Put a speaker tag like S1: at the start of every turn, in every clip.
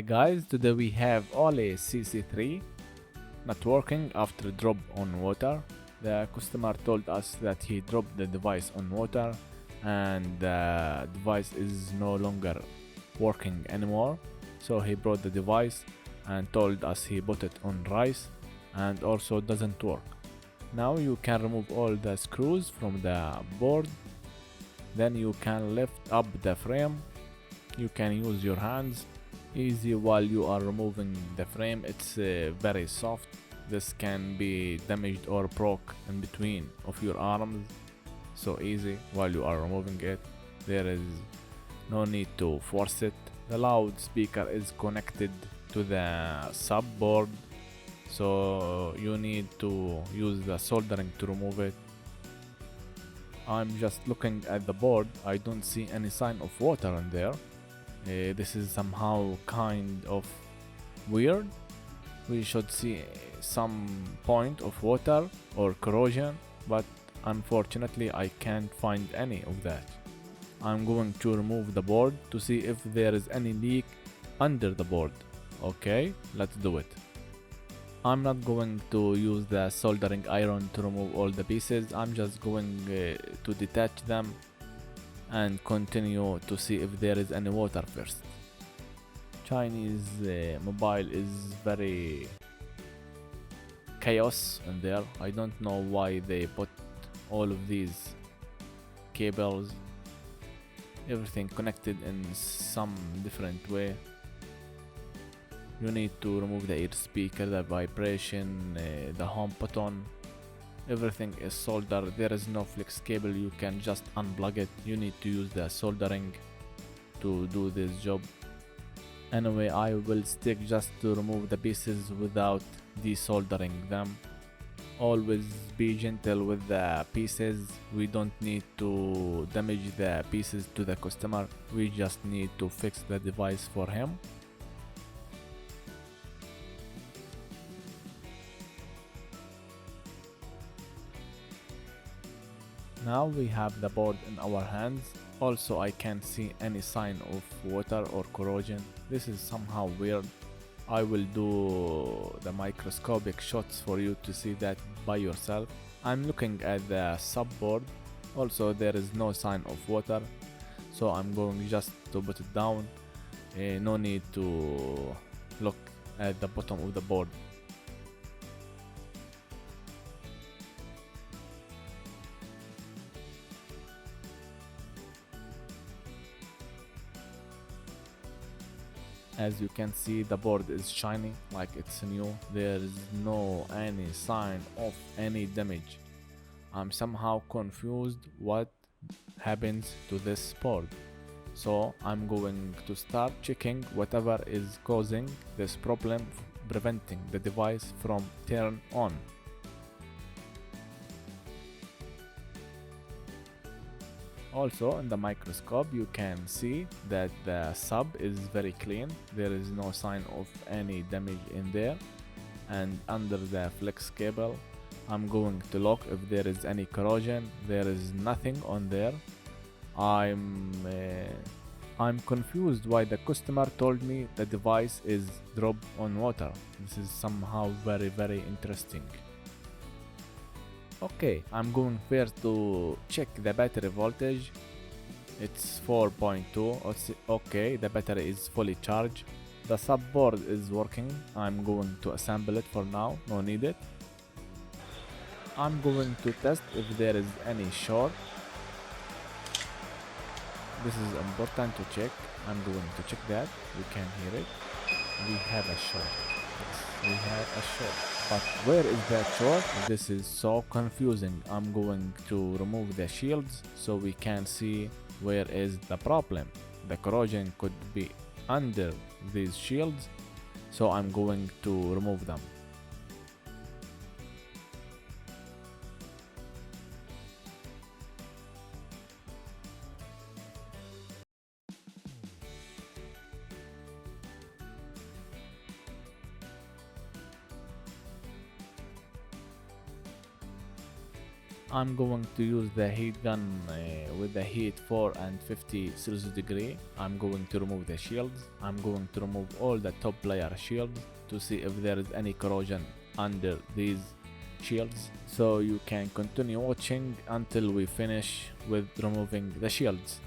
S1: Guys, today we have OALE CC3 not working after drop on water. The customer told us that he dropped the device on water and the device is no longer working anymore. So he brought the device and told us he put it on rice and also doesn't work. Now you can remove all the screws from the board. Then you can lift up the frame. You can use your hands easy while you are removing the frame. It's very soft. This can be damaged or broke in between of your arms, so easy while you are removing it. There is no need to force it. The loudspeaker is connected to the subboard, so you need to use the soldering to remove it. I'm just looking at the board. I don't see any sign of water in there. This is somehow kind of weird. We should see some point of water or corrosion, but unfortunately I can't find any of that. I'm going to remove the board to see if there is any leak under the board. Okay, let's do it. I'm not going to use the soldering iron to remove all the pieces. I'm just going to detach them and continue to see if there is any water first. Chinese mobile is very chaos in there. I don't know why they put all of these cables, everything connected in some different way. You need to remove the ear speaker, the vibration, the home button. Everything is soldered. There is no flex cable. You can just unplug it. You need to use the soldering to do this job. Anyway, I will stick just to remove the pieces without desoldering them. Always be gentle with the pieces. We don't need to damage the pieces to the customer. We just need to fix the device for him. Now we have the board in our hands. Also, I can't see any sign of water or corrosion. This is somehow weird. I will do the microscopic shots for you to see that by yourself. I'm looking at the subboard. Also, there is no sign of water, so I'm going just to put it down. No need to look at the bottom of the board. As you can see, the board is shiny like it's new. There is no any sign of any damage. I'm somehow confused what happens to this board. So I'm going to start checking whatever is causing this problem, preventing the device from turn on. Also, in the microscope you can see that the sub is very clean. There is no sign of any damage in there. And under the flex cable, I'm going to look if there is any corrosion. There is nothing on there. I'm confused why the customer told me the device is dropped on water. This is somehow very interesting. Okay, I'm going first to check the battery voltage. It's 4.2. Okay, the battery is fully charged. The subboard is working. I'm going to assemble it for now. No need it. I'm going to test if there is any short. This is important to check. I'm going to check that. You can hear it. We have a short. We have a short. But where is that short? This is so confusing. I'm going to remove the shields so we can see where is the problem. The corrosion could be under these shields, so I'm going to remove them. I'm going to use the heat gun with the heat 4 and 50 Celsius degree. I'm going to remove the shields. I'm going to remove all the top layer shields to see if there is any corrosion under these shields. So you can continue watching until we finish with removing the shields.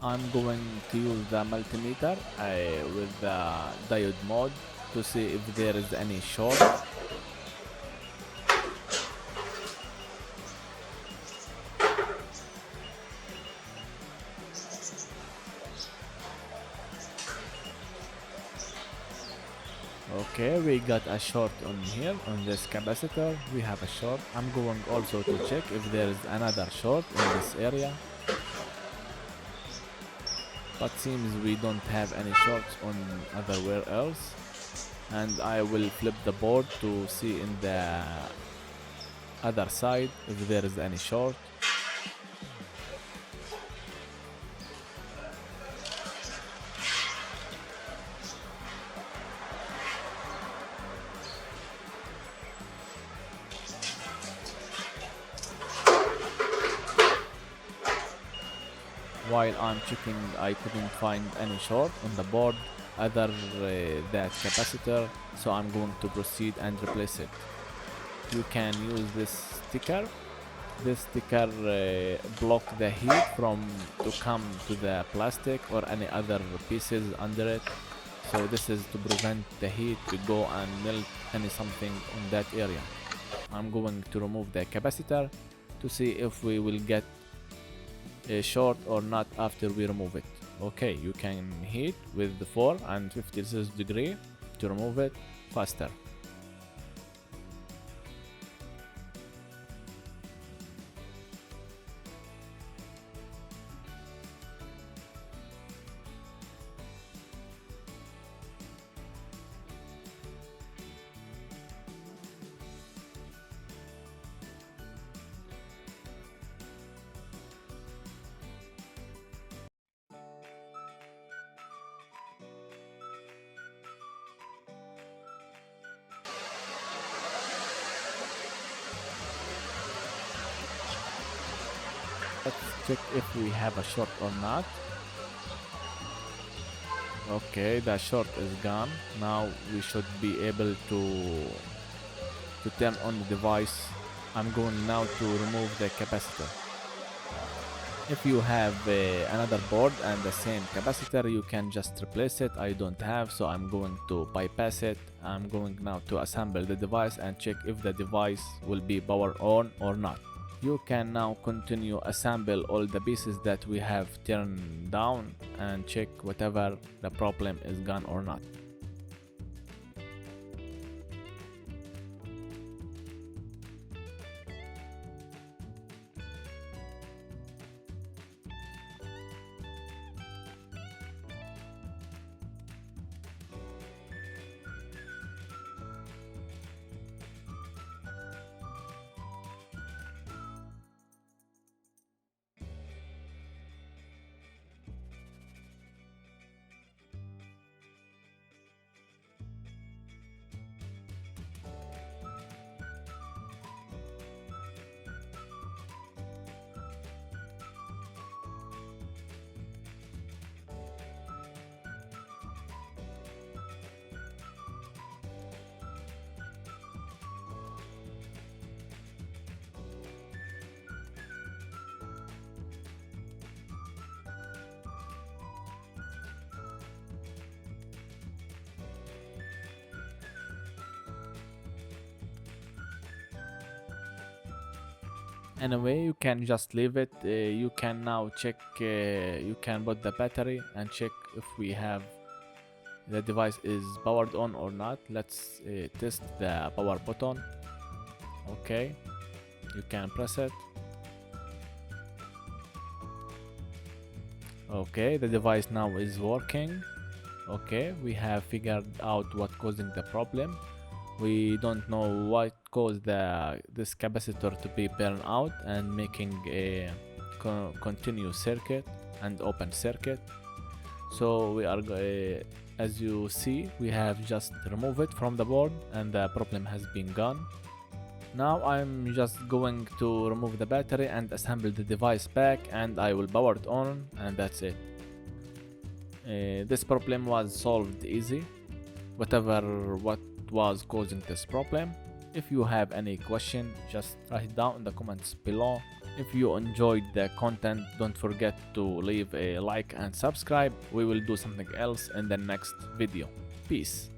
S1: I'm going to use the multimeter with the diode mode to see if there is any short. Okay, we got a short on here on this capacitor. We have a short. I'm going also to check if there is another short in this area. But seems we don't have any shorts on otherwhere else. And I will flip the board to see in the other side if there is any short. While I'm checking, I couldn't find any short on the board other that capacitor, so I'm going to proceed and replace it. You can use this sticker. This sticker block the heat from to come to the plastic or any other pieces under it. So this is to prevent the heat to go and melt any something on that area. I'm going to remove the capacitor to see if we will get short or not after we remove it. Okay, you can heat with the 4 and 50 Celsius degree to remove it faster. Let's check if we have a short or not. Okay, the short is gone. Now we should be able to turn on the device. I'm going now to remove the capacitor. If you have another board and the same capacitor, you can just replace it. I don't have, so I'm going to bypass it. I'm going now to assemble the device and check if the device will be power on or not. You can now continue assemble all the pieces that we have turned down and check whatever the problem is gone or not. Anyway, you can just leave it. You can now check, you can put the battery and check if we have the device is powered on or not. Let's test the power button. Okay, you can press it. Okay, the device now is working. Okay, we have figured out what causing the problem. We don't know what caused this capacitor to be burned out and making a continuous circuit and open circuit. So we are as you see, we have just removed it from the board and the problem has been gone. Now I'm just going to remove the battery and assemble the device back, and I will power it on, and that's it. This problem was solved easy, whatever what was causing this problem. If you have any question, just write it down in the comments below. If you enjoyed the content, don't forget to leave a like and subscribe. We will do something else in the next video. Peace.